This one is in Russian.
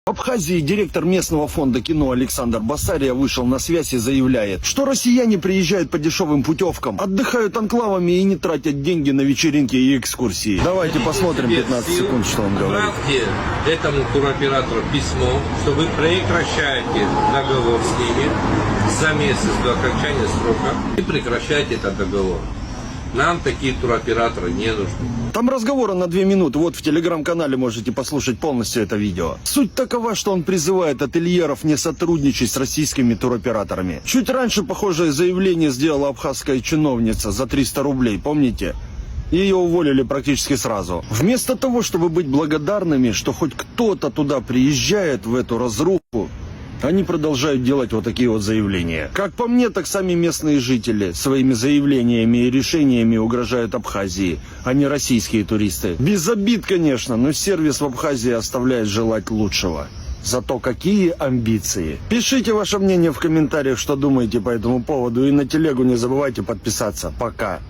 В Абхазии директор местного фонда кино Александр Басария вышел на связь и заявляет, что россияне приезжают по дешевым путевкам, отдыхают анклавами и не тратят деньги на вечеринки и экскурсии. Давайте посмотрим 15 секунд, что он говорит. Отправьте этому туроператору письмо, что вы прекращаете договор с ними за месяц до окончания срока и прекращаете этот договор. Нам такие туроператоры не нужны. Там разговора на 2 минуты, вот в телеграм-канале можете послушать полностью это видео. Суть такова, что он призывает ательеров не сотрудничать с российскими туроператорами. Чуть раньше похожее заявление сделала абхазская чиновница за 300 рублей, помните? Ее уволили практически сразу. Вместо того, чтобы быть благодарными, что хоть кто-то туда приезжает в эту разруху, они продолжают делать вот такие вот заявления. Как по мне, так сами местные жители своими заявлениями и решениями угрожают Абхазии, а не российские туристы. Без обид, конечно, но сервис в Абхазии оставляет желать лучшего. Зато какие амбиции. Пишите ваше мнение в комментариях, что думаете по этому поводу, и на телегу не забывайте подписаться. Пока.